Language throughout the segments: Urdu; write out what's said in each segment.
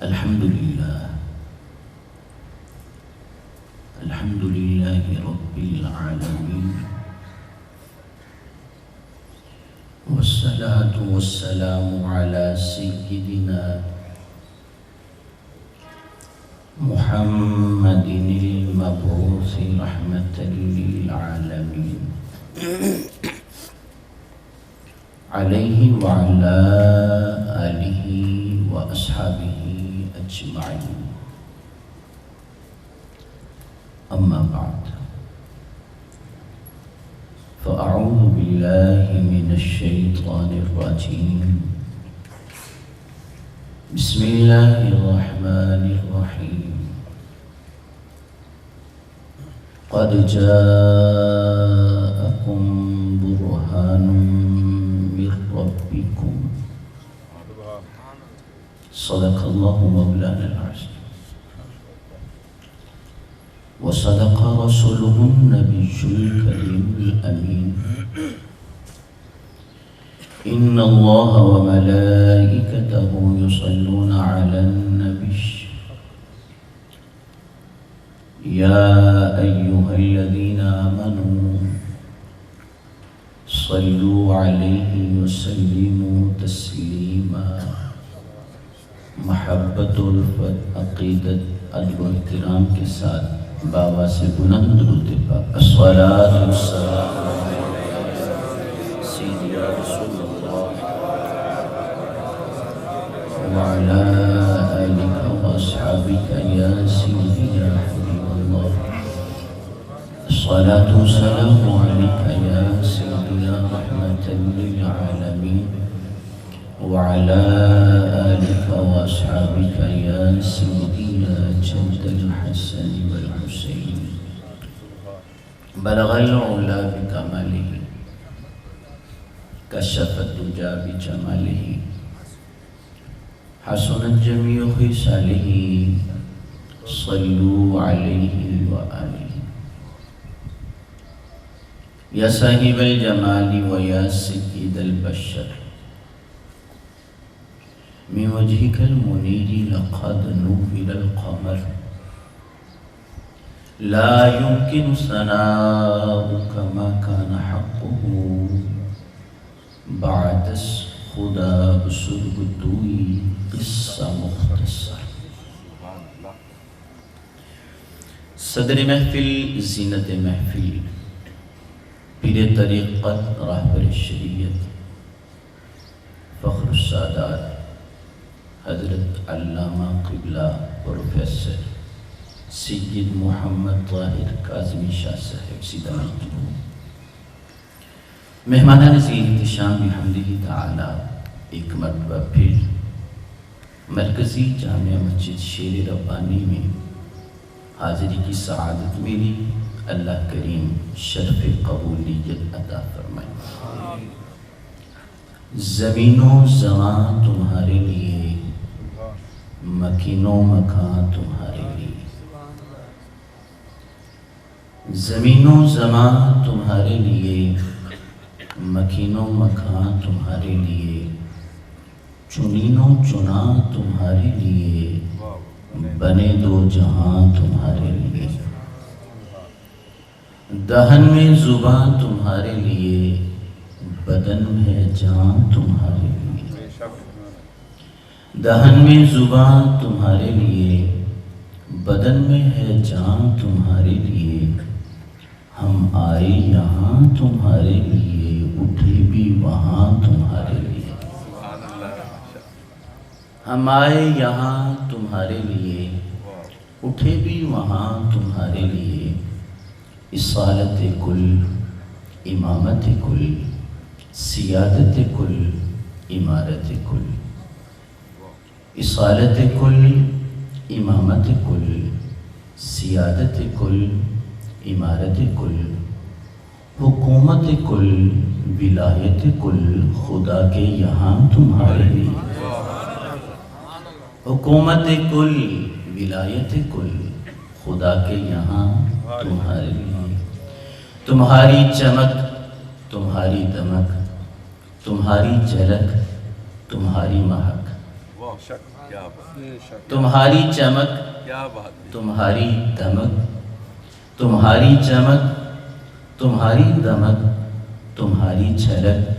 الحمد لله رب العالمين، والصلاة والسلام على سيدنا محمد المبعوث رحمة للعالمين عليه وعلى آله وأصحابه أجمعين. أما بعد، فأعوذ بالله من الشيطان الرجيم. بسم الله الرحمن الرحيم. قد جاءكم برهان من ربكم. صدق الله مولانا العظيم، وصدق رسوله النبي الكريم الأمين. إن الله وملائكته يصلون على النبي يا أيها الذين آمنوا صلوا عليه وسلموا تسليما. محبت الفت عقیدت ادب و احترام کے ساتھ بابا سے بلند درود پاک الصلاۃ والسلام سیدی یا رسول اللہ وعلی آلک واصحابک یا سیدی یا حبیب اللہ. الصلاۃ والسلام علیک یا سیدی یا رحمۃ للعالمین وعلى آلك وأصحابك يا سيدي يا جد الحسن والحسين. بلغ العلا بكماله كشف الدجى بجماله حسنت جميع خصاله. صلوا عليه وآله. يا صاحب الجمال ويا سيد البشر، من وجهك المنير لقد نور القمر. لا يمكن ثناؤك ما كان حقه بعد خدا بسربتوی قصہ مختصر. صدر محفل، زینت محفل، پیر طریقت، راہبر شریعت، فخر السادات حضرت علامہ قبلہ پروفیسر سید محمد طاہر کاظمی شاہ صاحب سیدامت، مہمانان عزیز احتشام بحمدہ تعالی، ایک مرتبہ پھر مرکزی جامعہ مسجد شیر ربانی میں حاضری کی سعادت میری. اللہ کریم شرف قبولیت عطا فرمائے. زمین و زمان تمہارے لیے، مکین و مکان تمہارے لیے. زمین و زمان تمہارے لیے، مکین و مکان تمہارے لیے. چنین و چنا تمہارے لیے، بنے دو جہاں تمہارے لیے. دہن میں زبان تمہارے لیے، بدن میں جان تمہارے لیے. دہن میں زبان تمہارے لیے، بدن میں ہے جان تمہارے لیے. ہم آئے یہاں تمہارے لیے، اٹھے بھی وہاں تمہارے لیے. ہم آئے یہاں تمہارے لیے، اٹھے بھی وہاں تمہارے لیے. اصالت کل، امامت کل، سیادت کل، امارت کل. اصالت کل، امامت کل، سیادت کل، امارت کل. حکومت کل، ولایت کل، خدا کے یہاں تمہارے لیے. حکومت کل، ولایت کل، خدا کے یہاں تمہارے لیے. تمہاری چمک، تمہاری دمک، تمہاری جھلک، تمہاری مہک تمہاری چمک، تمہاری دمک، تمہاری چمک، تمہاری دمک، تمہاری جھلک،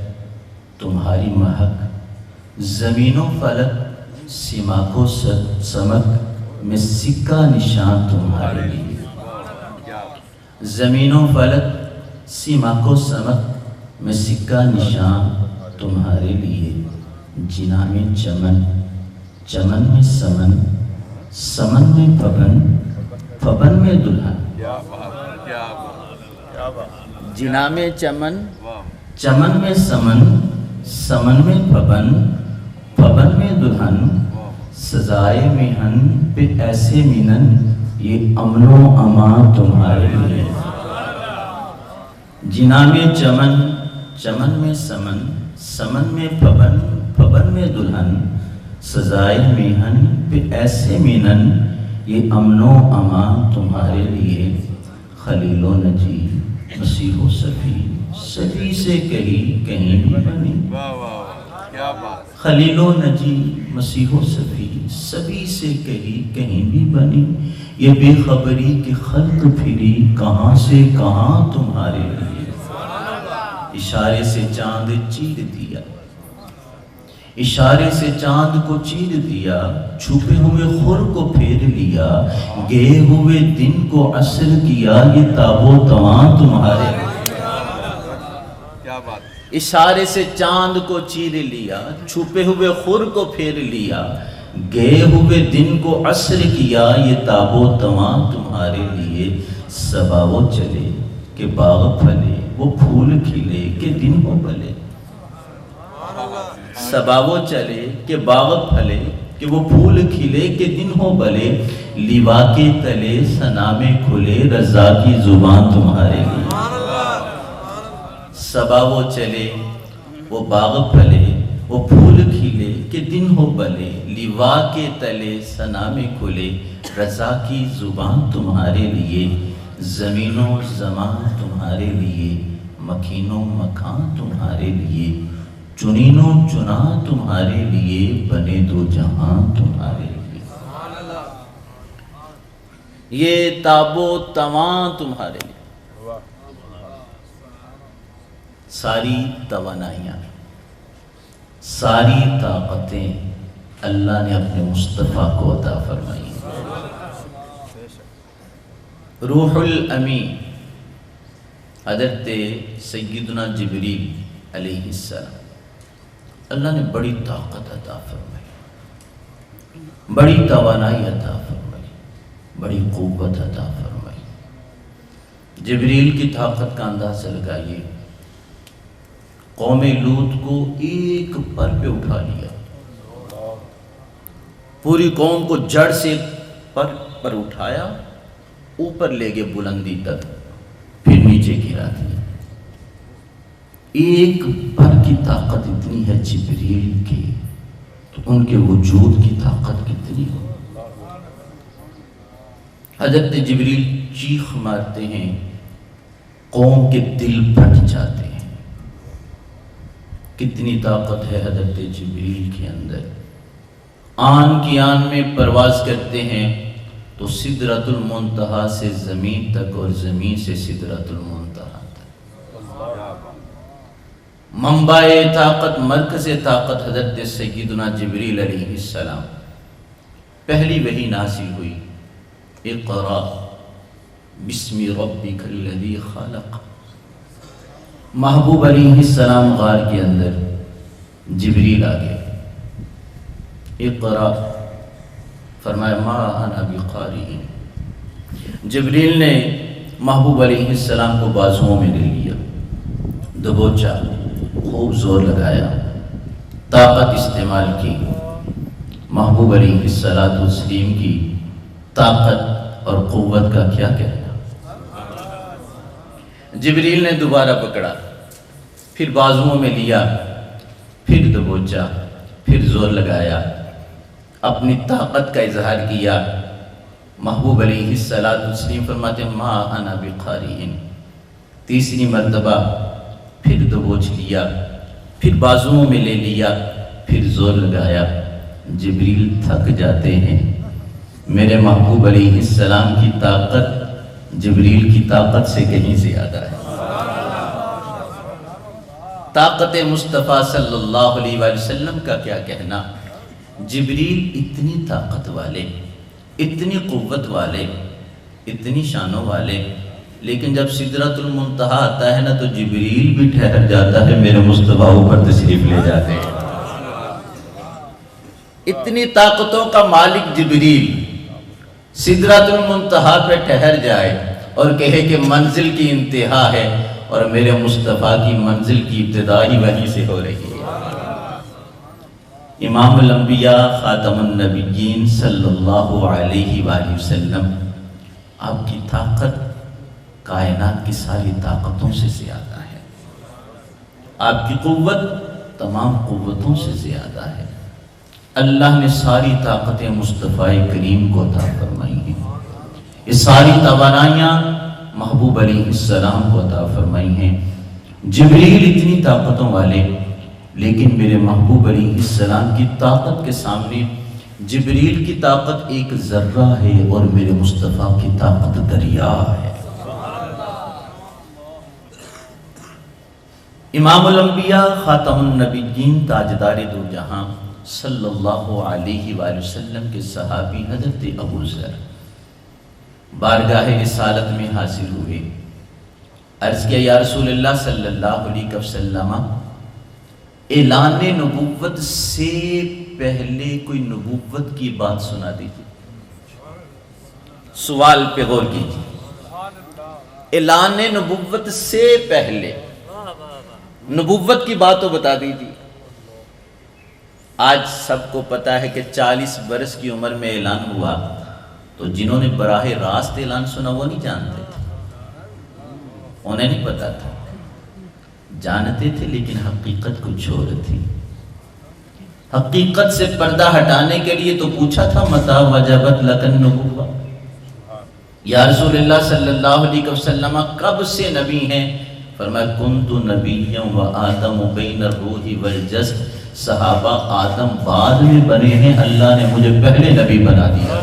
تمہاری مہک، زمین و فلک سماک و سمک میں سکہ نشان تمہارے لیے، زمین و فلک سماک و سمک میں سکہ نشان تمہارے لیے، جنا میں چمن، چمن میں سمن، سمن میں پھبن، پھبن میں دلہن، جنا میں چمن، چمن میں سمن، سمن میں پھبن، پھبن میں دلہن، سزائے میہن پہ ایسے مینن، یہ امن و امان تمہارے لیے، جنا میں چمن، چمن میں سمن، سمن میں پھبن، پھبن میں دلہن، سزائے میہن پہ ایسے مینن، یہ امن و امان تمہارے لیے، خلیل و نجی مسیح و صفی، صفی سے کہیں کہیں بھی بنی، خلیل و نجی مسیح و صفی، صفی سے کہیں بھی بنی، یہ بے خبری کی خلق پھری کہاں سے کہاں تمہارے لیے، اشارے سے چاند چیر دیا، اشارے سے چاند کو چیر دیا، چھپے ہوئے خور کو پھیر لیا، گئے ہوئے دن کو عصر کیا، یہ تاب و تواں تمہارے لیے، اشارے سے چاند کو چیر لیا، چھپے ہوئے خور کو پھیر لیا، گئے ہوئے دن کو عصر کیا، یہ تاب و تواں تمہارے لیے، صبا وہ چلے کہ باغ پھلے، وہ پھول کھلے کہ دن ہو بھلے، صبا وہ چلے کہ باغ پھلے کہ وہ پھول کھلے کہ دن ہو بھلے، لیوا کے تلے ثنا میں کھلے، رضا کی زبان تمہارے لیے، صبا وہ چلے وہ باغ پھلے وہ پھول کھلے کہ دن ہو بھلے، لیوا کے تلے ثنا میں کھلے، رضا کی زبان تمہارے لیے، زمین و زمان تمہارے لیے، مکین و مکان تمہارے لیے، چنین و چنا تمہارے لیے، بنے دو جہاں تمہارے لیے، یہ تاب و تواں تمہارے لیے، ساری توانائیاں، ساری طاقتیں اللہ نے اپنے مصطفیٰ کو عطا فرمائی، روح الامین حضرت سیدنا جبریل علیہ السلام، اللہ نے بڑی طاقت عطا فرمائی، بڑی توانائی عطا فرمائی، بڑی قوت عطا فرمائی، جبریل کی طاقت کا اندازہ لگائیے، قوم لوط کو ایک پر پہ اٹھا لیا، پوری قوم کو جڑ سے پر اٹھایا، اوپر لے گئے بلندی تک، پھر نیچے گرا دیا، ایک پر کی طاقت اتنی ہے جبریل کی، تو ان کے وجود کی طاقت کتنی ہو، حضرت جبریل چیخ مارتے ہیں، قوم کے دل پھٹ جاتے ہیں، کتنی طاقت ہے حضرت جبریل کے اندر، آن کی آن میں پرواز کرتے ہیں تو سدرۃ المنتہا سے زمین تک اور زمین سے سدرۃ المنتہا تک، منبع طاقت، مرکز طاقت حضرت سیدنا جبریل علیہ السلام، پہلی وحی نازل ہوئی، اقرأ بسم ربک الذی خلق، محبوب علیہ السلام غار کے اندر، جبریل آگے، اقرأ، فرمایا ما انا بقارئ، جبریل نے محبوب علیہ السلام کو بازوؤں میں لے لیا، دبوچا، خوب زور لگایا، طاقت استعمال کی، محبوب علیہ السلام کی طاقت اور قوت کا کیا کہنا، جبریل نے دوبارہ پکڑا، پھر بازوؤں میں لیا، پھر دبوچا، پھر زور لگایا، اپنی طاقت کا اظہار کیا، محبوب علیہ السلام فرماتے ہیں ما انا بقارئ، تیسری مرتبہ پھر دبوچ لیا، پھر بازوؤں میں لے لیا، پھر زور لگایا، جبریل تھک جاتے ہیں، میرے محبوب علیہ السلام کی طاقت جبریل کی طاقت سے کہیں زیادہ ہے۔ طاقت مصطفیٰ صلی اللہ علیہ وآلہ وسلم کا کیا کہنا، جبریل اتنی طاقت والے، اتنی قوت والے، اتنی شانوں والے، لیکن جب سدرۃ المنتہا آتا ہے نا تو جبریل بھی ٹھہر جاتا ہے، میرے مصطفیٰ اوپر تشریف لے جاتے ہیں۔ اتنی طاقتوں کا مالک جبریل سدرۃ المنتہا پہ ٹھہر جائے اور کہے کہ منزل کی انتہا ہے، اور میرے مصطفیٰ کی منزل کی ابتدا ہی وہیں سے ہو رہی ہے۔ امام الانبیاء خاتم النبیین صلی اللہ علیہ وآلہ وسلم، آپ کی طاقت کائنات کی ساری طاقتوں سے زیادہ ہے، آپ کی قوت تمام قوتوں سے زیادہ ہے۔ اللہ نے ساری طاقتیں مصطفیٰ کریم کو عطا فرمائی ہیں، یہ ساری توانائیاں محبوب علیہ السلام کو عطا فرمائی ہیں۔ جبریل اتنی طاقتوں والے، لیکن میرے محبوب علیہ السلام کی طاقت کے سامنے جبریل کی طاقت ایک ذرہ ہے اور میرے مصطفیٰ کی طاقت دریا ہے۔ امام الانبیاء خاتم النبیین تاجدار دو جہاں صلی اللہ علیہ وآلہ وسلم کے صحابی حضرت ابو ذر بارگاہ رسالت میں حاضر ہوئے، عرض کیا یا رسول اللہ صلی اللہ علیہ وسلم، اعلان نبوت سے پہلے کوئی نبوت کی بات سنا دیجیے۔ سوال پہ غور کیجیے، اعلان نبوت سے پہلے نبوت کی بات تو بتا دیجیے۔ آج سب کو پتا ہے کہ 40 برس کی عمر میں اعلان ہوا، تو جنہوں نے براہ راست اعلان سنا وہ نہیں جانتے تھے، انہیں نہیں پتا تھا، جانتے تھے لیکن حقیقت کچھ اور تھی۔ حقیقت سے پردہ ہٹانے کے لیے تو پوچھا تھا متى وجبت لک النبوہ، یا رسول اللہ صلی اللہ علیہ وسلم کب سے نبی ہیں؟ فرمایا کنت نبیا و آدم بین الروح والجسد، صحابہ آدم بعد میں بنے ہیں، اللہ نے مجھے پہلے نبی بنا دیا۔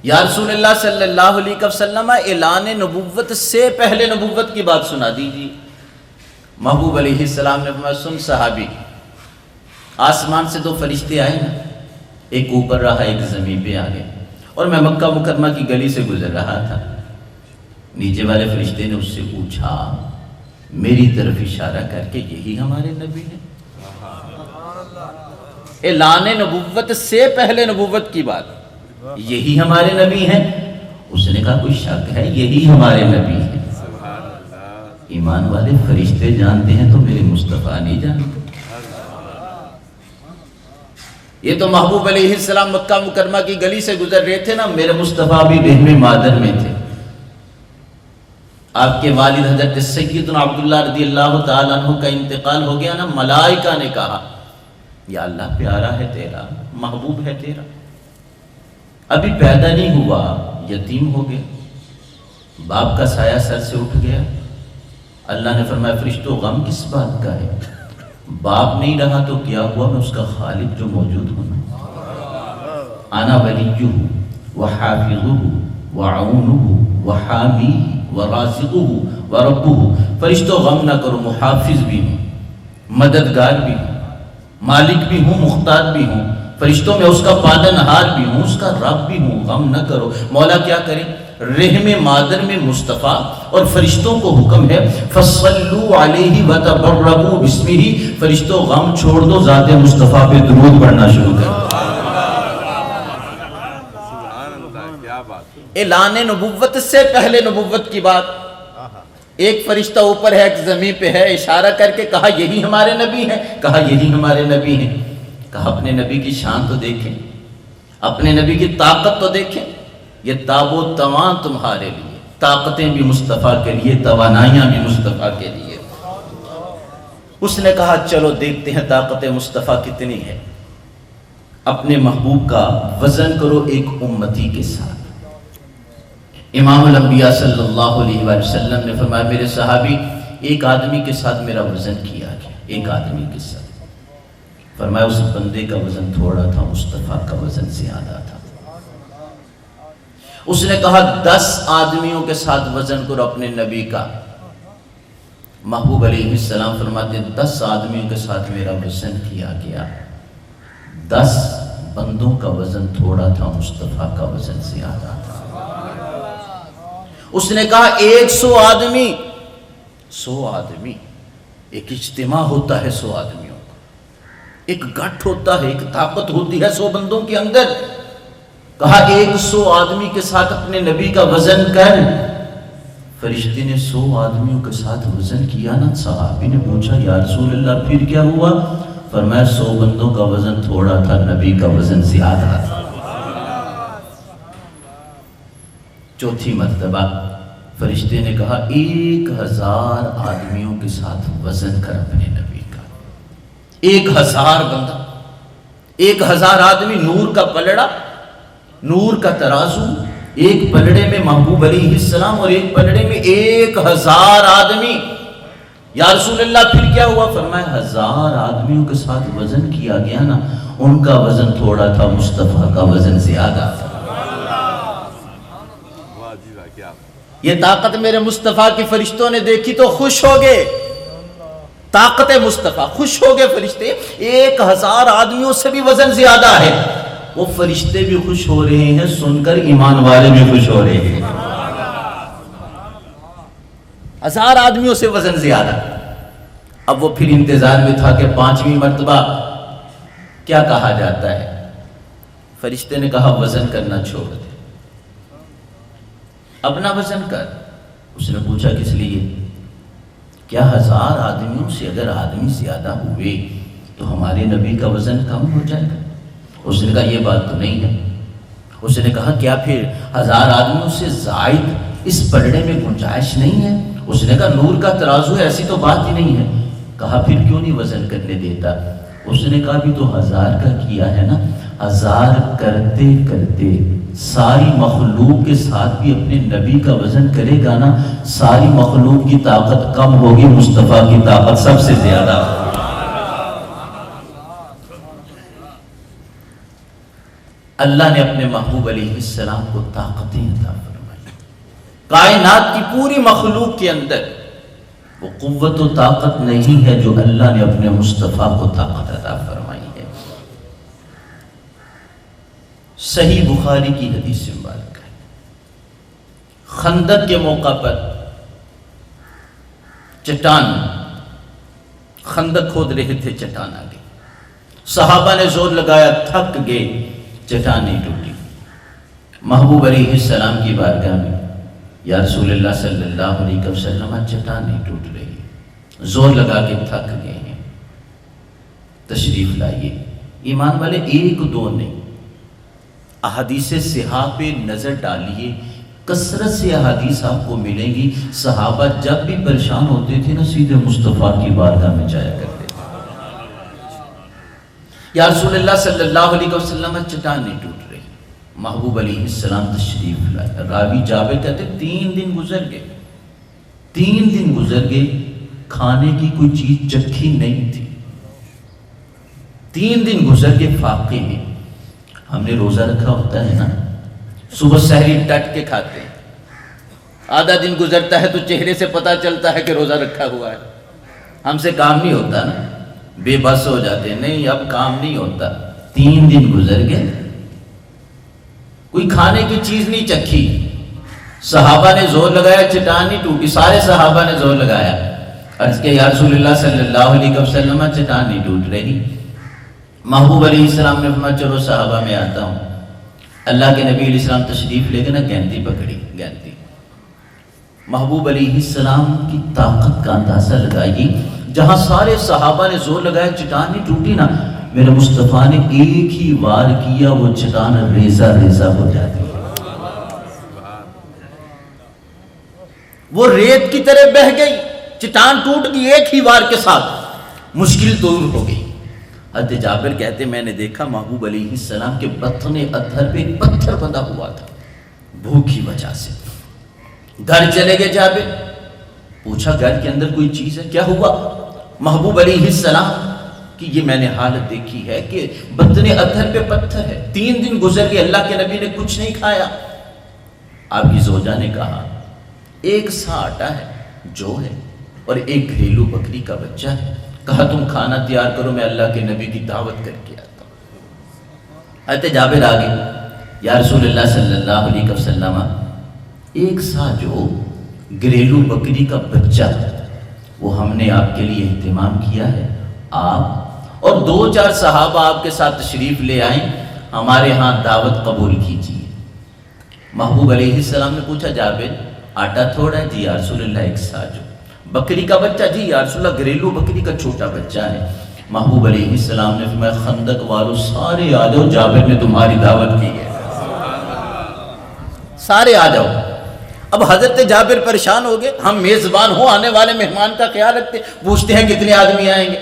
یا رسول اللہ صلی اللہ علیہ وسلم اعلان نبوت سے پہلے نبوت کی بات سنا دیجیے۔ محبوب علیہ السلام نے فرمایا سن صحابی، آسمان سے 2 فرشتے آئے نا، ایک اوپر رہا ایک زمین پہ آ گئے، اور میں مکہ مکرمہ کی گلی سے گزر رہا تھا، نیچے والے فرشتے نے اس سے پوچھا میری طرف اشارہ کر کے یہی ہمارے نبی ہیں؟ اعلان نبوت سے پہلے نبوت کی بات، یہی ہمارے نبی ہیں؟ اس نے کہا کوئی شک ہے یہی ہمارے نبی ہیں؟ ایمان والے فرشتے جانتے ہیں تو میرے مصطفیٰ نہیں جانتے۔ یہ تو محبوب علیہ السلام مکہ مکرمہ کی گلی سے گزر رہے تھے نا، میرے مصطفیٰ بھی رحم مادر میں تھے۔ آپ کے والد حضرت سیدنا عبداللہ رضی اللہ تعالیٰ عنہ کا انتقال ہو گیا نا، ملائکہ نے کہا یا اللہ پیارا ہے تیرا، محبوب ہے تیرا، ابھی پیدا نہیں ہوا، یتیم ہو گیا، باپ کا سایہ سر سے اٹھ گیا۔ اللہ نے فرمایا فرشتوں غم کس بات کا ہے؟ باپ نہیں رہا تو کیا ہوا، میں اس کا خالق جو موجود ہوں، انا ولیہ وحافظہ وعونہ وحامیہ ورازقہ وربہ۔ فرشتوں غم نہ کرو، محافظ بھی ہوں، مددگار بھی ہوں، مالک بھی ہوں، مختار بھی ہوں، فرشتوں میں اس کا پالنہار بھی ہوں، اس کا رب بھی ہوں، غم نہ کرو۔ مولا کیا کرے؟ رحم مادر میں مصطفیٰ اور فرشتوں کو حکم ہے فصلوا علیہ وتبرکوا باسمہ، فرشتوں غم چھوڑ دو، ذات مصطفیٰ پہ درود پڑھنا شروع کر۔ اعلان نبوت سے پہلے نبوت کی بات، ایک فرشتہ اوپر ہے ایک زمین پہ ہے، اشارہ کر کے کہا یہی ہمارے نبی ہیں، کہا یہی ہمارے نبی ہیں۔ کہا اپنے نبی کی شان تو دیکھیں، اپنے نبی کی طاقت تو دیکھیں، یہ تاب و توان تمہارے لیے، طاقتیں بھی مصطفیٰ کے لیے، توانائیاں بھی مصطفیٰ کے لیے۔ اس نے کہا چلو دیکھتے ہیں طاقت مصطفیٰ کتنی ہے، اپنے محبوب کا وزن کرو ایک امتی کے ساتھ۔ امام الانبیاء صلی اللہ علیہ وآلہ وسلم نے فرمایا میرے صحابی ایک آدمی کے ساتھ میرا وزن کیا گیا، ایک آدمی کے ساتھ۔ فرمایا اس بندے کا وزن تھوڑا تھا، مصطفیٰ کا وزن زیادہ تھا۔ اس نے کہا 10 آدمیوں کے ساتھ وزن کرو اپنے نبی کا۔ محبوب علیہ السلام فرماتے 10 آدمیوں کے ساتھ میرا وزن کیا گیا، 10 بندوں کا وزن تھوڑا تھا، مصطفیٰ کا وزن زیادہ تھا۔ اس نے کہا 100 آدمی، 100 آدمی، ایک اجتماع ہوتا ہے 100 آدمیوں کا، ایک گٹھ ہوتا ہے، ایک طاقت ہوتی ہے 100 بندوں کے اندر۔ کہا 100 آدمی کے ساتھ اپنے نبی کا وزن کر۔ فرشتے نے 100 آدمیوں کے ساتھ وزن کیا نا، صحابی نے پوچھا یا رسول اللہ پھر کیا ہوا؟ فرمایا 100 بندوں کا وزن تھوڑا تھا، نبی کا وزن زیادہ تھا۔ چوتھی مرتبہ فرشتے نے کہا 1000 آدمیوں کے ساتھ وزن کر اپنے نبی کا۔ 1000 بندہ، 1000 آدمی، نور کا پلڑا، نور کا ترازو، ایک پلڑے میں محبوب علیہ السلام اور ایک پلڑے میں 1000 آدمی۔ یا رسول اللہ پھر کیا ہوا؟ فرمایا 1000 آدمیوں کے ساتھ وزن کیا گیا نا، ان کا وزن تھوڑا تھا، مصطفیٰ کا وزن زیادہ تھا۔ یہ طاقت میرے مصطفیٰ کی فرشتوں نے دیکھی تو خوش ہو گئے، طاقت مصطفیٰ، خوش ہو گئے فرشتے۔ 1000 آدمیوں سے بھی وزن زیادہ ہے، وہ فرشتے بھی خوش ہو رہے ہیں، سن کر ایمان والے بھی خوش ہو رہے ہیں۔ 1000 آدمیوں سے وزن زیادہ۔ اب وہ پھر انتظار میں تھا کہ 5ویں مرتبہ کیا کہا جاتا ہے۔ فرشتے نے کہا وزن کرنا چھوڑ دے، اپنا وزن کر۔ اس نے پوچھا کس لیے؟ کیا 1000 آدمیوں سے اگر آدمی زیادہ ہوئے تو ہمارے نبی کا وزن کم ہو جائے گا؟ اس نے کہا یہ بات تو نہیں ہے۔ اس نے کہا کیا پھر 1000 آدمیوں سے زائد اس پلڑے میں گنجائش نہیں ہے؟ اس نے کہا نور کا ترازو ہے، ایسی تو بات ہی نہیں ہے۔ کہا پھر کیوں نہیں وزن کرنے دیتا؟ اس نے کہا بھی تو 1000 کا کیا ہے نا، 1000 کرتے کرتے ساری مخلوق کے ساتھ بھی اپنے نبی کا وزن کرے گا نا، ساری مخلوق کی طاقت کم ہوگی، مصطفیٰ کی طاقت سب سے زیادہ ہوگی۔ اللہ نے اپنے محبوب علیہ السلام کو طاقتیں عطا فرمائی۔ کائنات کی پوری مخلوق کے اندر وہ قوت و طاقت نہیں ہے جو اللہ نے اپنے مصطفیٰ کو طاقت عطا فرمائی ہے۔ صحیح بخاری کی حدیث مبارک ہے، خندق کے موقع پر چٹان، خندق کھود رہے تھے، چٹان آ گئی، صحابہ نے زور لگایا، تھک گئے، چٹان نہیں ٹوٹی۔ محبوب علیہ السلام کی بارگاہ میں یا رسول اللہ صلی اللہ علیہ وسلم چٹان نہیں ٹوٹ رہی، زور لگا کے تھک گئے ہیں، تشریف لائیے۔ ایمان والے 1-2 نہیں، احادیث صحاح پہ نظر ڈالیے، کثرت سے احادیث آپ کو ملیں گی۔ صحابہ جب بھی پریشان ہوتے تھے نا، سیدھے مصطفیٰ کی بارگاہ میں جایا کرتے تھے۔ یا رسول اللہ صلی اللہ علیہ وسلم چٹان نہیں ٹوٹ رہی، محبوب علیہ السلام تشریف لائے۔ راوی جابر کہتے 3 دن گزر گئے، 3 دن گزر گئے، کھانے کی کوئی چیز چکھی نہیں تھی۔ 3 دن گزر گئے، فاقے میں ہم نے روزہ رکھا ہوتا ہے نا، صبح سحری ڈٹ کے کھاتے ہیں، آدھا دن گزرتا ہے تو چہرے سے پتہ چلتا ہے کہ روزہ رکھا ہوا ہے۔ ہم سے کام نہیں ہوتا نا، بے بس ہو جاتے ہیں، نہیں اب کام نہیں ہوتا۔ 3 دن گزر گئے، کوئی کھانے کی چیز نہیں چکھی۔ صحابہ نے زور لگایا، چٹان نہیں ٹوٹی، سارے صحابہ نے زور لگایا، عرض کیا یا رسول اللہ صلی اللہ علیہ وسلم چٹان نہیں ٹوٹ رہی۔ محبوب علیہ السلام نے فرمایا چلو صحابہ میں آتا ہوں۔ اللہ کے نبی علیہ السلام تشریف لے کے نا گینتی پکڑی، گینتی۔ محبوب علیہ السلام کی طاقت کا اندازہ لگائیے، جہاں سارے صحابہ نے زور لگایا چٹان نہیں ٹوٹی نا، میرے مصطفیٰ نے ایک ہی وار کیا، وہ چٹان ریزہ ریزہ ہو جاتی، وہ ریت کی طرح بہہ گئی، چٹان ٹوٹ گئی ایک ہی وار کے ساتھ، مشکل دور ہو گئی۔ حضرت جابر کہتے میں نے دیکھا محبوب علیہ السلام کے بطن ادھر پہ ایک پتھر بندھا ہوا تھا، بھوک کی وجہ سے۔ گھر چلے گئے جابر، پوچھا گھر کے اندر کوئی چیز ہے؟ کیا ہوا؟ محبوب علیہ السلام کہ یہ میں نے حالت دیکھی ہے کہ بدن ادھر پہ پتھر ہے، 3 دن گزر گئے، اللہ کے نبی نے کچھ نہیں کھایا۔ آپ کی زوجہ نے کہا 1 سا آٹا ہے، جو ہے، اور 1 گھریلو بکری کا بچہ ہے، کہا تم کھانا تیار کرو، میں اللہ کے نبی کی دعوت کر کے آتا ہوں۔ حضرت جابر آگے، یا رسول اللہ صلی اللہ علیہ وسلم، 1 سا جو گھریلو بکری کا بچہ وہ ہم نے آپ کے لیے اہتمام کیا ہے، آپ اور 2-4 صحابہ آپ کے ساتھ تشریف لے آئیں، ہمارے ہاں دعوت قبول کیجیے۔ محبوب علیہ السلام نے پوچھا جابر آٹا تھوڑا ہے؟ جی یا رسول اللہ 1 سا۔ جو بکری کا بچہ؟ جی یا رسول اللہ گھریلو بکری کا چھوٹا بچہ ہے۔ محبوب علیہ السلام نے فرمایا خندق والوں سارے آ جاؤ، جابر نے تمہاری دعوت کی ہے، سارے آ جاؤ۔ اب حضرت جابر پریشان ہو گئے، ہم میزبان ہوں، آنے والے مہمان کا خیال رکھتے، پوچھتے ہیں کتنے آدمی آئیں گے؟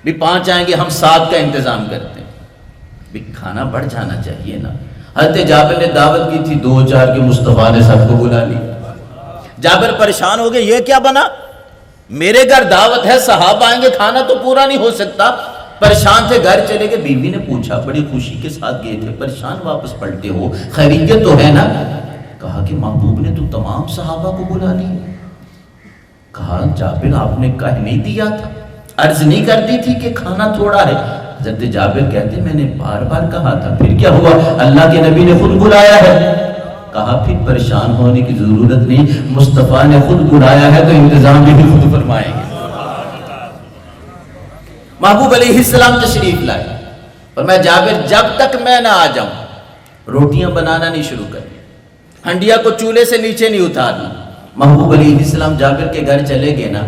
بھی 5 آئیں گے، ہم 7 کا انتظام کرتے ہیں، بھی کھانا بڑھ جانا چاہیے نا۔ حضرت جابر نے دعوت کی تھی 2-4 کی، مصطفیٰ نے سب کو بلا لی۔ جابر پریشان ہو گئے، یہ کیا بنا؟ میرے گھر دعوت ہے، صحابہ آئیں گے، کھانا تو پورا نہیں ہو سکتا۔ پریشان تھے، گھر چلے گئے۔ بیوی نے پوچھا، بڑی خوشی کے ساتھ گئے تھے، پریشان واپس پلٹے ہو، خیریت تو ہے نا؟ کہا کہ محبوب نے تو تمام صحابہ کو بلا لی۔ کہا جابر آپ نے کہہ نہیں دیا تھا، عرض نہیں کر دی تھی کہ کھانا تھوڑا ہے؟ حضرت جابر کہتے میں نے بار بار کہا تھا، پھر کیا ہوا؟ اللہ کے نبی نے خود بلایا ہے۔ کہا پھر پریشان ہونے کی ضرورت نہیں، مصطفیٰ نے خود بلایا ہے تو انتظام بھی خود فرمائیں گے۔ محبوب علیہ السلام تشریف لائے، فرمایا جابر جب تک میں نہ آ جاؤں روٹیاں بنانا نہیں شروع کریں، ہنڈیا کو چولہے سے نیچے نہیں اتارنا۔ محبوب علیہ السلام جابر کے گھر چلے گئے نا،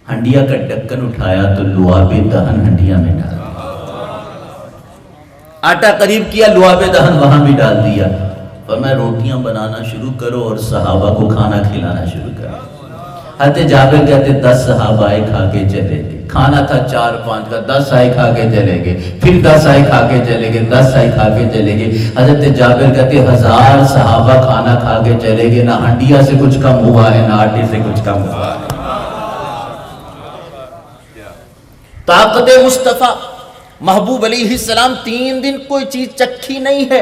ہنڈیا کا ڈھکن اٹھایا تو لعاب دہن ہنڈیا میں ڈال دیا، آٹا قریب کیا، لعاب دہن وہاں بھی ڈال دیا، فرمایا روٹیاں بنانا شروع کرو اور صحابہ کو کھانا کھلانا شروع کرو۔ حضرت جابر کہتے 10 صحابہ آئے کھا کے چلے گئے، کھانا تھا 4-5 کا، 10 آئے کھا کے چلے گئے، پھر 10 آئے کھا کے چلے گئے، 10 آئے کھا کے چلے گئے۔ حضرت جابر کہتے 1000 صحابہ کھانا کھا کے چلے گئے، نہ ہنڈیا سے کچھ کم ہوا ہے، نہ آٹے سے کچھ کم ہوا ہے۔ طاقت مصطفیٰ محبوب علیہ السلام 3 دن کوئی چیز چکھی نہیں ہے،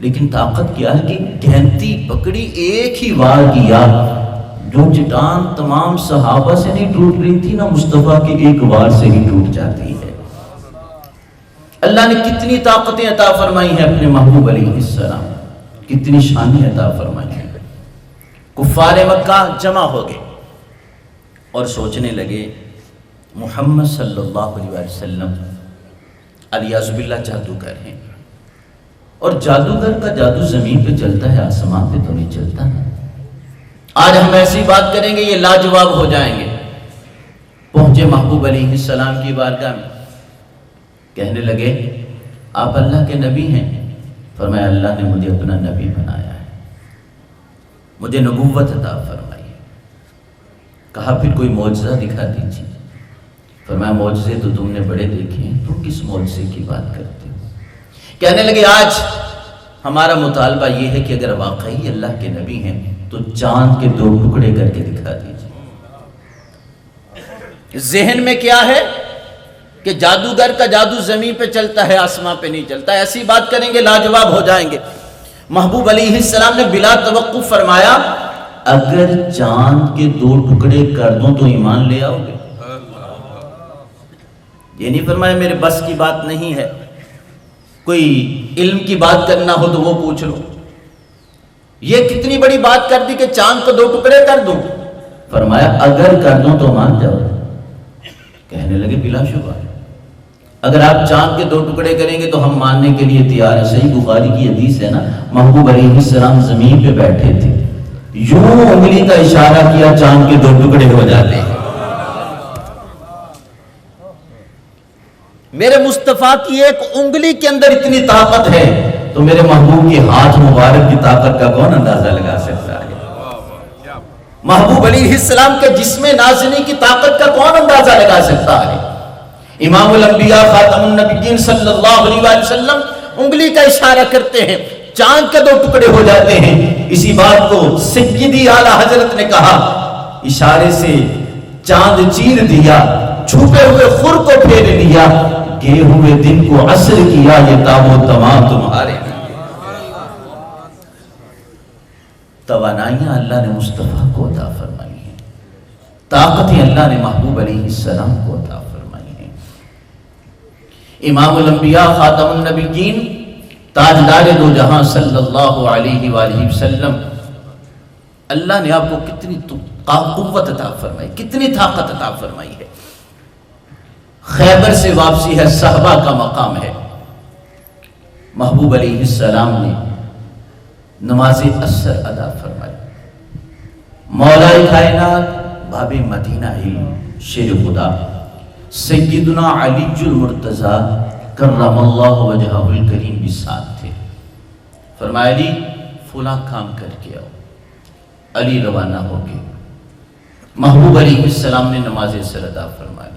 لیکن طاقت کیا ہے کہ گھنٹی پکڑی، ایک ہی وار کیا، جو چٹان تمام صحابہ سے نہیں ٹوٹ رہی تھی نا، مصطفیٰ کے ایک وار سے ہی ٹوٹ جاتی ہے۔ اللہ نے کتنی طاقتیں عطا فرمائی ہیں اپنے محبوب علیہ السلام، کتنی شانیں عطا فرمائی ہیں۔ کفار مکہ جمع ہو گئے اور سوچنے لگے محمد صلی اللہ علیہ وسلم علیہ باللہ جادوگر ہیں، اور جادوگر کا جادو زمین پہ چلتا ہے، آسمان پہ تو نہیں چلتا نا۔ آج ہم ایسی بات کریں گے یہ لاجواب ہو جائیں گے۔ پہنچے محبوب علیہ السلام کی بارگاہ میں، کہنے لگے آپ اللہ کے نبی ہیں؟ فرمایا اللہ نے مجھے اپنا نبی بنایا ہے، مجھے نبوت عطا فرمائی ہے۔ کہا پھر کوئی معجزہ دکھا دیجیے۔ فرمایا معجزے تو تم نے بڑے دیکھے ہیں، تم کس معجزے کی بات کرتے ہو؟ کہنے لگے آج ہمارا مطالبہ یہ ہے کہ اگر واقعی اللہ کے نبی ہیں تو چاند کے 2 ٹکڑے کر کے دکھا دیجیے۔ ذہن میں کیا ہے کہ جادوگر کا جادو زمین پہ چلتا ہے، آسمان پہ نہیں چلتا، ایسی بات کریں گے لاجواب ہو جائیں گے۔ محبوب علیہ السلام نے بلا توقف فرمایا اگر چاند کے 2 ٹکڑے کر دوں تو ایمان لے آؤ گے؟ یہ نہیں فرمایا میرے بس کی بات نہیں ہے، کوئی علم کی بات کرنا ہو تو وہ پوچھ لو۔ یہ کتنی بڑی بات کر دی کہ چاند کو 2 ٹکڑے کر دوں؟ فرمایا اگر کر دوں تو مان جاؤ؟ کہنے لگے بلا شبہ اگر آپ چاند کے 2 ٹکڑے کریں گے تو ہم ماننے کے لیے تیار ہیں۔ صحیح بخاری کی حدیث ہے نا، محبوب علیہ السلام زمین پہ بیٹھے تھے، یوں انگلی کا اشارہ کیا چاند کے 2 ٹکڑے ہو جاتے ہیں۔ میرے مصطفیٰ کی ایک انگلی کے اندر اتنی طاقت ہے تو میرے محبوب کے ہاتھ مبارک کی طاقت کا کون اندازہ لگا سکتا ہے؟ محبوب علیہ السلام کے جسم نازنی کی طاقت کا کون اندازہ لگا سکتا ہے؟ امام الانبیاء خاتم النبیین صلی اللہ علیہ وسلم انگلی کا اشارہ کرتے ہیں، چاند کے 2 ٹکڑے ہو جاتے ہیں۔ اسی بات کو سیدی اعلیٰ حضرت نے کہا اشارے سے چاند چیر دیا، چھپے ہوئے خور کو پھیر لیا، گئے ہوئے دن کو عصر کیا، یہ تاب و تمام تمہارے ہیں۔ توانائیاں اللہ نے مصطفیٰ کو عطا فرمائی ہیں، طاقتیں اللہ نے محبوب علیہ السلام کو عطا فرمائی ہیں۔ امام الانبیاء خاتم النبیین تاجدار دو جہاں صلی اللہ علیہ وآلہ وسلم، اللہ نے آپ کو کتنی قوت عطا فرمائی، کتنی طاقت عطا فرمائی ہے۔ خیبر سے واپسی ہے، صحبہ کا مقام ہے، محبوب علیہ السلام نے نماز عصر ادا فرمائی۔ مولا کائنات باب مدینہ علم شیر خدا سیدنا علی المرتضی کرم اللہ وجہہ الکریم بھی ساتھ تھے۔ فرمایا علی فلاں کام کر کے آؤ، علی روانہ ہو گئے۔ محبوب علیہ السلام نے نماز عصر ادا فرمائی،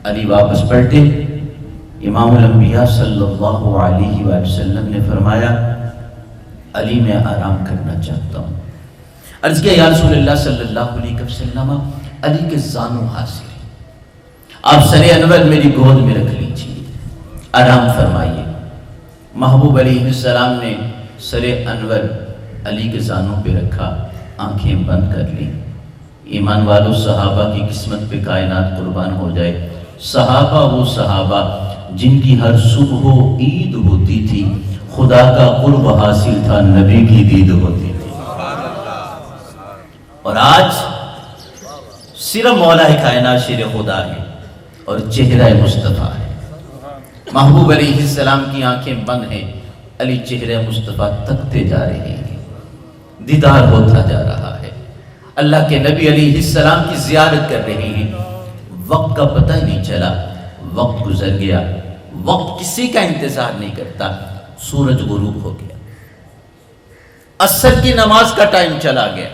علی واپس پلٹے، امام الانبیاء صلی اللہ علیہ وآلہ وسلم نے فرمایا علی میں آرام کرنا چاہتا ہوں۔ عرض کیا یا رسول اللہ صلی اللہ علیہ وسلم، علی کے زانو حاضر ہیں، آپ سر انور میری گود میں رکھ لیجیے، آرام فرمائیے۔ محبوب علیہ السلام نے سر انور علی کے زانوں پہ رکھا، آنکھیں بند کر لی۔ ایمان والو، صحابہ کی قسمت پہ کائنات قربان ہو جائے۔ صحابہ وہ صحابہ جن کی ہر صبح عید ہوتی تھی، خدا کا قرب حاصل تھا، نبی کی دید ہوتی تھی۔ اور آج صرف مولا کائنات شیر خدا ہے اور چہرہ مصطفیٰ ہے۔ محبوب علیہ السلام کی آنکھیں بند ہیں، علی چہرہ مصطفیٰ تکتے جا رہے ہیں، دیدار ہوتا جا رہا ہے، اللہ کے نبی علیہ السلام کی زیارت کر رہے ہیں۔ وقت کا پتہ ہی نہیں چلا، وقت گزر گیا، وقت کسی کا انتظار نہیں کرتا، سورج غروب ہو گیا، عصر کی نماز کا ٹائم چلا گیا۔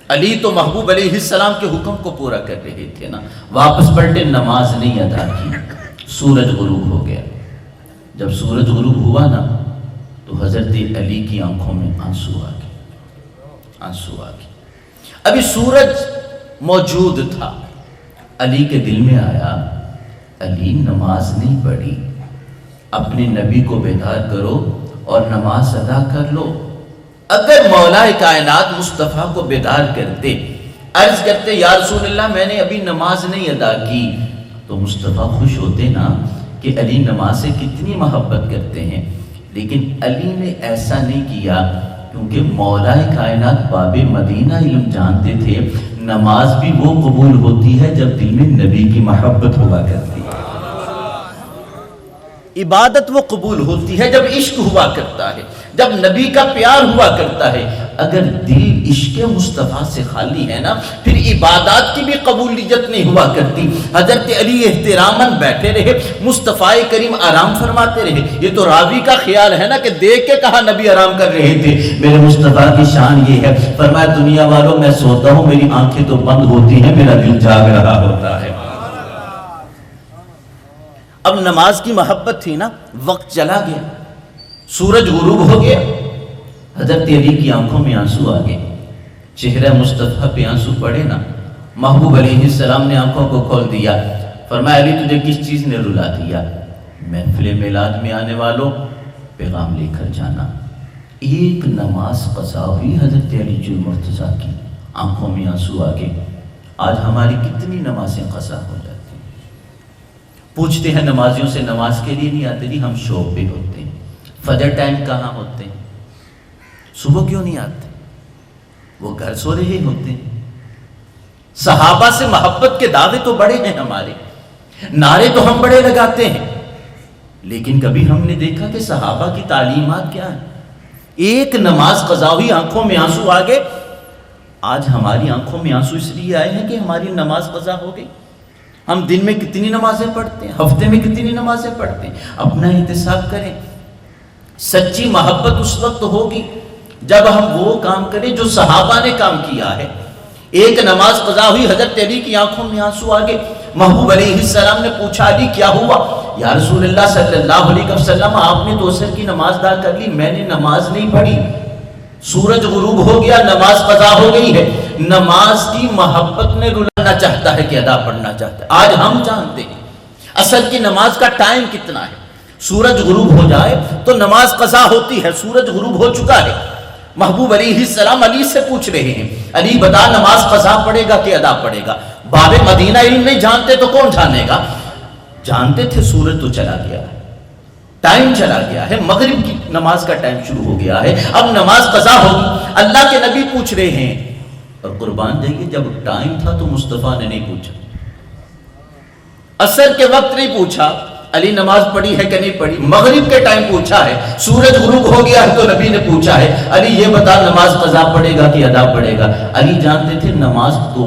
علی تو محبوب علیہ السلام کے حکم کو پورا کر رہے تھے نا، واپس پلٹے، نماز نہیں ادا کی، سورج غروب ہو گیا۔ جب سورج غروب ہوا نا تو حضرت علی کی آنکھوں میں آنسو آ گئے، آنسو آ گئے۔ ابھی سورج موجود تھا، علی کے دل میں آیا علی نماز نہیں پڑھی، اپنے نبی کو بیدار کرو اور نماز ادا کر لو۔ اگر مولا کائنات مصطفیٰ کو بیدار کرتے، عرض کرتے یا رسول اللہ میں نے ابھی نماز نہیں ادا کی، تو مصطفیٰ خوش ہوتے نا کہ علی نماز سے کتنی محبت کرتے ہیں۔ لیکن علی نے ایسا نہیں کیا، کیونکہ مولا کائنات باب مدینہ علم جانتے تھے، نماز بھی وہ قبول ہوتی ہے جب دل میں نبی کی محبت ہوا کرتی ہے، عبادت وہ قبول ہوتی ہے جب عشق ہوا کرتا ہے، جب نبی کا پیار ہوا کرتا ہے۔ اگر دل عشق مصطفیٰ سے خالی ہے نا، پھر عبادات کی بھی قبولیت نہیں ہوا کرتی۔ حضرت علی احتراماً بیٹھے رہے، مصطفیٰ کریم آرام فرماتے رہے۔ یہ تو راوی کا خیال ہے نا کہ دیکھ کے کہا نبی آرام کر رہے تھے، میرے مصطفیٰ کی شان یہ ہے، فرمایا دنیا والوں میں سوتا ہوں، میری آنکھیں تو بند ہوتی ہیں، میرا دل جاگ رہا ہوتا ہے۔ اب نماز کی محبت تھی نا، وقت چلا گیا، سورج غروب ہو گیا، حضرت علی کی آنکھوں میں آنسو آ گئے، چہرہ مصطفیٰ پہ آنسو پڑے نا۔ محبوب علیہ السلام نے آنکھوں کو کھول دیا، فرمایا علی تجھے کس چیز نے رلا دیا؟ محفل میلاد میں آنے والوں پیغام لے کر جانا، ایک نماز قضا ہوئی حضرت علی المرتضیٰ کی، آنکھوں میں آنسو آ گئے۔ آج ہماری کتنی نمازیں قضا ہو جاتی ہیں، پوچھتے ہیں نمازیوں سے نماز کے لیے نہیں آتے؟ نہیں، ہم شوق پہ ہوتے ہیں۔ فجر ٹائم کہاں ہوتے ہیں؟ صبح کیوں نہیں آتے؟ وہ گھر سو رہے ہوتے ہیں۔ صحابہ سے محبت کے دعوے تو بڑے ہیں ہمارے، نعرے تو ہم بڑے لگاتے ہیں، لیکن کبھی ہم نے دیکھا کہ صحابہ کی تعلیمات کیا ہیں؟ ایک نماز قضا ہوئی، آنکھوں میں آنسو آ گئے۔ آج ہماری آنکھوں میں آنسو اس لیے آئے ہیں کہ ہماری نماز قضا ہو گئی۔ ہم دن میں کتنی نمازیں پڑھتے ہیں، ہفتے میں کتنی نمازیں پڑھتے ہیں، اپنا احتساب کریں۔ سچی محبت اس وقت ہوگی جب ہم وہ کام کریں جو صحابہ نے کام کیا ہے۔ ایک نماز قضا ہوئی، حضرت علی کی آنکھوں میں آنسو آ گئے۔ محبوب علیہ السلام نے پوچھا علی کیا ہوا؟ یا رسول اللہ صلی اللہ علیہ وسلم آپ نے تو عصر کی نماز ادا کر لی، میں نے نماز نہیں پڑھی، سورج غروب ہو گیا، نماز قضا ہو گئی ہے۔ نماز کی محبت میں رلانا چاہتا ہے کہ ادا پڑھنا چاہتا ہے. آج ہم جانتے ہیں اصل کی نماز کا ٹائم کتنا ہے. سورج غروب ہو جائے تو نماز قضا ہوتی ہے. سورج غروب ہو چکا ہے. محبوب علیہ السلام علی سے پوچھ رہے ہیں علی بتا نماز قضا پڑے گا کہ ادا پڑے گا. باب مدینہ علم نہیں جانتے تو کون جانے گا. جانتے تھے سورج تو چلا گیا ہے, ٹائم چلا گیا ہے, مغرب کی نماز کا ٹائم شروع ہو گیا ہے, اب نماز قضا ہوگی. اللہ کے نبی پوچھ رہے ہیں. اور قربان جائیے جب ٹائم تھا تو مصطفیٰ نے نہیں پوچھا, عصر کے وقت نہیں پوچھا علی نماز پڑھی ہے کہ نہیں پڑھی, مغرب کے ٹائم پوچھا ہے. سورج غروب ہو گیا ہے تو نبی نے پوچھا ہے علی یہ بتا نماز قضا پڑے گا کہ ادا پڑے گا. علی جانتے تھے نماز تو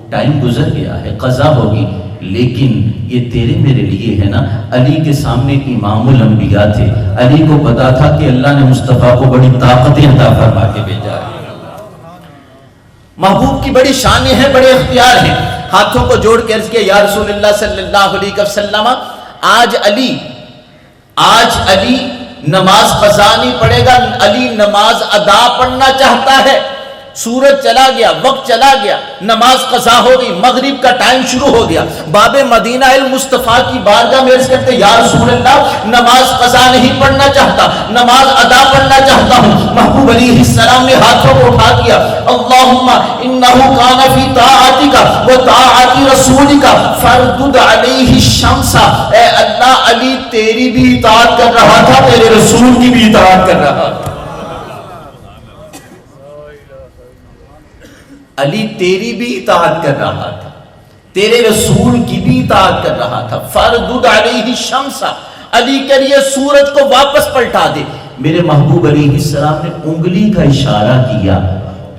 ٹائم گزر گیا ہے, قضا ہوگی, لیکن یہ تیرے میرے لیے ہے نا. علی کے سامنے امام الانبیاء تھے, علی کو پتا تھا کہ اللہ نے مصطفیٰ کو بڑی طاقتیں عطا فرما کے بھیجا ہے. محبوب کی بڑی شانیں ہیں, بڑے اختیار ہیں. ہاتھوں کو جوڑ کے عرض کیا یا رسول اللہ صلی اللہ علیہ وسلم آج علی نماز قضا نہیں پڑے گا, علی نماز ادا پڑھنا چاہتا ہے. سورج چلا گیا, وقت چلا گیا, نماز قضا ہو گئی, مغرب کا ٹائم شروع ہو گیا. باب مدینہ المصطفیٰ کی بارگاہ میں عرض کرتے یا رسول اللہ نماز قضا نہیں پڑھنا چاہتا, نماز ادا پڑھنا چاہتا ہوں. محبوب علیہ السلام نے ہاتھوں کو اٹھا دیا اللہم انہو کان فی طاعتک و طاعت رسولک فردد علیہ الشمس. اے اللہ علی تیری بھی اطاعت کر رہا تھا, تیرے رسول کی بھی اطاعت کر رہا تھا. علی تیری بھی اطاعت کر رہا تھا, تیرے رسول کی بھی اطاعت کر رہا تھا. فردد علیہ الشمس, علی کے لیے سورج کو واپس پلٹا دے. میرے محبوب علیہ السلام نے انگلی کا اشارہ کیا.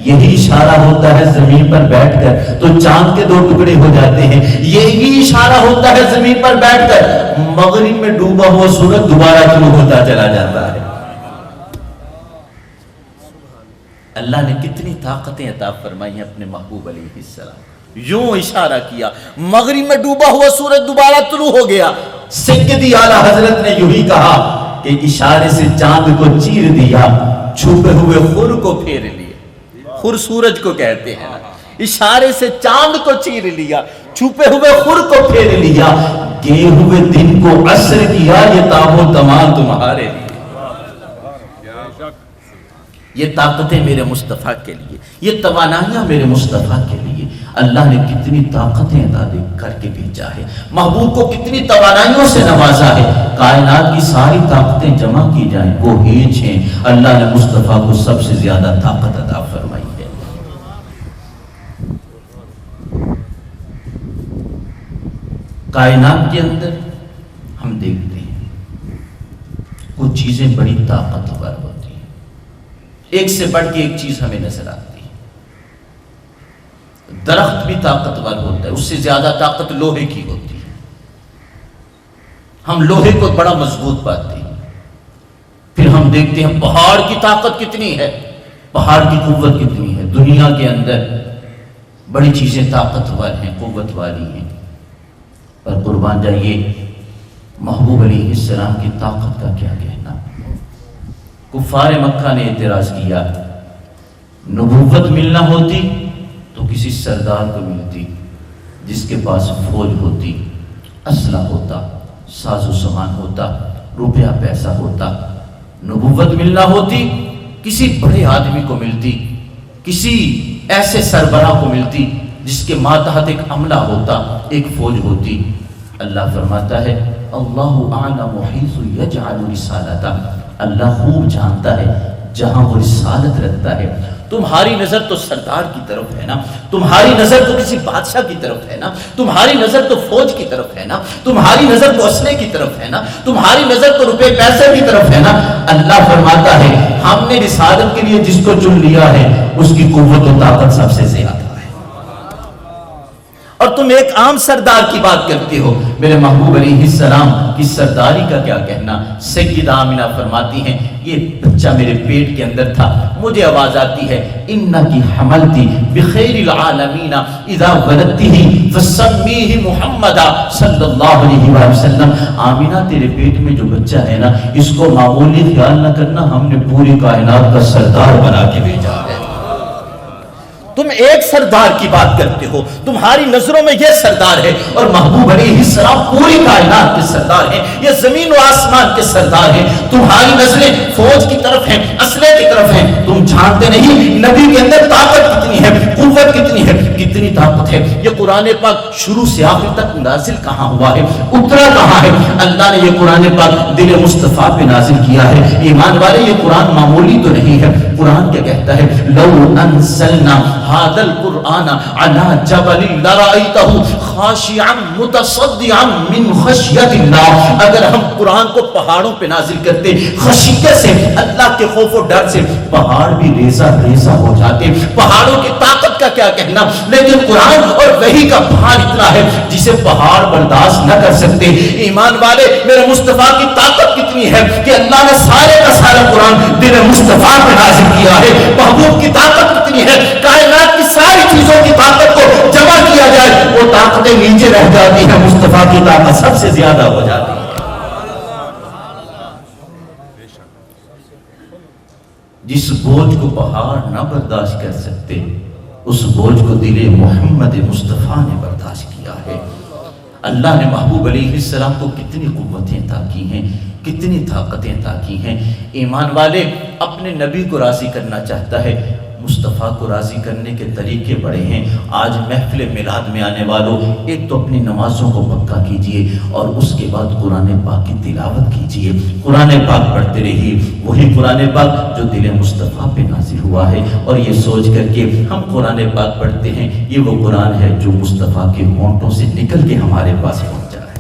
یہی اشارہ ہوتا ہے زمین پر بیٹھ کر تو چاند کے 2 ٹکڑے ہو جاتے ہیں, یہی اشارہ ہوتا ہے زمین پر بیٹھ کر مغرب میں ڈوبا ہوا سورج دوبارہ شروع ہوتا چلا جاتا ہے. اللہ نے کتنی طاقتیں عطا فرمائی ہیں اپنے محبوب علیہ السلام. یوں اشارہ کیا, مغرب میں ڈوبا ہوا سورج دوبارہ طلوع ہو گیا. سیدی اعلیٰ حضرت نے یوں ہی کہا کہ اشارے سے چاند کو چیر دیا, چھپے ہوئے خور کو پھیر لیا. خور سورج کو کہتے ہیں, اشارے سے چاند کو چیر لیا, چھپے ہوئے خور کو پھیر لیا, گئے ہوئے دن کو عصر کیا, یہ تاب و تمام تمہارے لیے. یہ طاقتیں میرے مصطفیٰ کے لیے, یہ توانائیاں میرے مصطفیٰ کے لیے. اللہ نے کتنی طاقتیں عطا کر کے بھیجا ہے, محبوب کو کتنی توانائیوں سے نوازا ہے. کائنات کی ساری طاقتیں جمع کی جائیں وہ ہیچ ہیں, اللہ نے مصطفیٰ کو سب سے زیادہ طاقت عطا فرمائی ہے. کائنات کے اندر ہم دیکھتے ہیں کچھ چیزیں بڑی طاقتور ہوتی ہیں, ایک سے بڑھ کے ایک چیز ہمیں نظر آتی ہے. درخت بھی طاقتور ہوتا ہے, اس سے زیادہ طاقت لوہے کی ہوتی ہے. ہم لوہے کو بڑا مضبوط پاتے ہیں. پھر ہم دیکھتے ہیں پہاڑ کی طاقت کتنی ہے, پہاڑ کی قوت کتنی ہے. دنیا کے اندر بڑی چیزیں طاقتور ہیں, قوت والی ہیں, پر قربان جائیے محبوب علیہ السلام کی طاقت کا کیا کہنا. کفار مکہ نے اعتراض کیا, نبوت ملنا ہوتی تو کسی سردار کو ملتی جس کے پاس فوج ہوتی, اسلحہ ہوتا, ساز و سامان ہوتا, روپیہ پیسہ ہوتا. نبوت ملنا ہوتی کسی بڑے آدمی کو ملتی, کسی ایسے سربراہ کو ملتی جس کے ماتحت ایک عملہ ہوتا, ایک فوج ہوتی. اللہ فرماتا ہے اللہ اعلم حیث یجعل رسالتہ, اللہ خوب جانتا ہے جہاں وہ رسالت رکھتا ہے. تمہاری نظر تو سردار کی طرف ہے نا, تمہاری نظر تو کسی بادشاہ کی طرف ہے نا, تمہاری نظر تو فوج کی طرف ہے نا, تمہاری نظر تو اسلحے کی طرف ہے نا, تمہاری نظر تو روپے پیسے کی طرف ہے نا. اللہ فرماتا ہے ہم نے رسالت کے لیے جس کو چن لیا ہے اس کی قوت و طاقت سب سے زیادہ ہے. اور تم ایک عام سردار کی بات کرتے ہو. میرے محبوب علیہ السلام کی سرداری کا کیا کہنا. سیدہ آمنہ فرماتی ہیں یہ بچہ میرے پیٹ کے اندر تھا, مجھے آواز آتی ہے انکی حملتی بخیر العالمین اذا ولدتہ فسمیہ محمد صلی اللہ علیہ وآلہ وسلم. آمنہ تیرے پیٹ میں جو بچہ ہے نا اس کو معمولی خیال نہ کرنا, ہم نے پوری کائنات کا سردار بنا کے بھیجا ہے. تم ایک سردار کی بات کرتے ہو، تمہاری نظروں میں یہ سردار ہے، اور محبوب علیہ السلام پوری کائنات کے سردار ہیں، یہ زمین و آسمان کے سردار ہیں، تمہاری نظریں فوج کی طرف ہیں، اسلحے کی طرف ہیں، تم جانتے نہیں نبی کے اندر طاقت کتنی ہے، قوت کتنی ہے، کتنی طاقت ہے۔ یہ قرآن پاک شروع سے آخر تک نازل کہاں ہوا ہے، اترا کہاں ہے؟ اللہ نے یہ قرآن پاک دل مصطفیٰ پہ نازل کیا ہے۔ ایمان والے یہ قرآن معمولی تو نہیں ہے، قرآن کیا کہتا ہے؟ لو انزلنا هذا القرآن على جبل لرأيته خاشعا متصدعا من خشیت اللہ، اگر ہم قرآن کو پہاڑوں پہ نازل کرتے خشیت سے، اللہ کے خوف و ڈر سے، پہاڑ بھی ریزہ ریزہ ہو جاتے۔ پہاڑوں کی طاقت کا کیا کہنا، لیکن قرآن اور وحی کا بھار اتنا ہے جسے پہاڑ برداشت نہ کر سکتے۔ ایمان والے میرے مصطفیٰ کی طاقت کتنی ہے کہ اللہ نے سارے کا سارا قرآن دل مصطفیٰ پہ نازل کیا ہے۔ محبوب کی طاقت کتنی ہے، کائنات کی ساری چیزوں کی طاقت کو جمع کیا جائے وہ طاقتیں نیچے رہ جاتی ہیں، مصطفیٰ کی طاقت سب سے زیادہ ہو جاتی ہے۔ جس بوجھ کو پہاڑ نہ برداشت کر سکتے اس بوجھ کو دل محمد مصطفیٰ نے برداشت کیا ہے۔ اللہ نے محبوب علیہ السلام کو کتنی قوتیں عطا کی ہیں، کتنی طاقتیں عطا کی ہیں۔ ایمان والے اپنے نبی کو راضی کرنا چاہتا ہے، مصطفیٰ کو راضی کرنے کے طریقے بڑے ہیں۔ آج محفل میلاد میں آنے والوں، ایک تو اپنی نمازوں کو پکا کیجئے اور اس کے بعد قرآن پاک کی تلاوت کیجئے، قرآن پاک پڑھتے رہیے، وہی قرآن پاک جو دل مصطفیٰ پہ نازل ہوا ہے، اور یہ سوچ کر کے ہم قرآن پاک پڑھتے ہیں یہ وہ قرآن ہے جو مصطفیٰ کے ہونٹوں سے نکل کے ہمارے پاس پہنچا ہے۔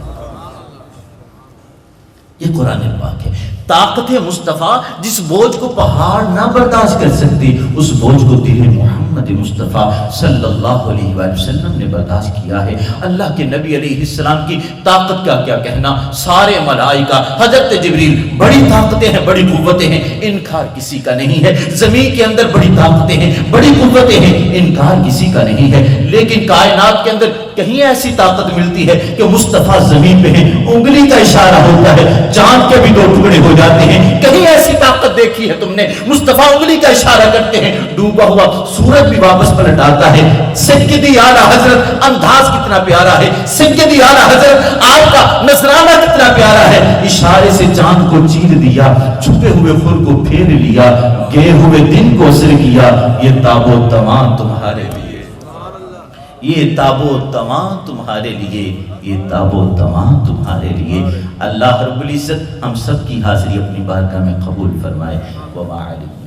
یہ قرآن پاک ہے، طاقت مصطفیٰ جس بوجھ کو پہاڑ نہ برداشت کر سکتی اس بوجھ کو دل محمد مصطفیٰ صلی اللہ علیہ وآلہ وسلم نے برداشت کیا ہے۔ اللہ کے نبی علیہ السلام کی طاقت کا کیا کہنا، سارے ملائکہ، حضرت جبریل، بڑی طاقتیں ہیں، بڑی قوتیں ہیں، انکار کسی کا نہیں ہے۔ زمین کے اندر بڑی طاقتیں ہیں، بڑی قوتیں ہیں، انکار کسی کا نہیں ہے۔ لیکن کائنات کے اندر کہیں ایسی طاقت ملتی ہے کہ مصطفیٰ زمین پہ ہیں، انگلی کا اشارہ ہوتا ہے چاند کے بھی 2 ٹکڑے ہو جاتے ہیں۔ کہیں ایسی طاقت دیکھی ہے تم نے؟ مصطفیٰ انگلی کا اشارہ کرتے ہیں، ڈوبا ہوا سورج بھی واپس پلٹ آتا ہے۔ سیدی اعلیٰ حضرت انداز کتنا پیارا ہے، سیدی اعلیٰ حضرت آپ کا نذرانہ کتنا پیارا ہے۔ اشارے سے چاند کو چیر دیا، چھپے ہوئے خور کو پھیر لیا، گئے ہوئے دن کو سر کیا، یہ تاب و تمام تمہارے لیے، یہ تاب و تمام تمہارے لیے، یہ تاب و تمام تمہارے لیے۔ اللہ رب العزت ہم سب کی حاضری اپنی بارگاہ میں قبول فرمائے۔ وما علیکم۔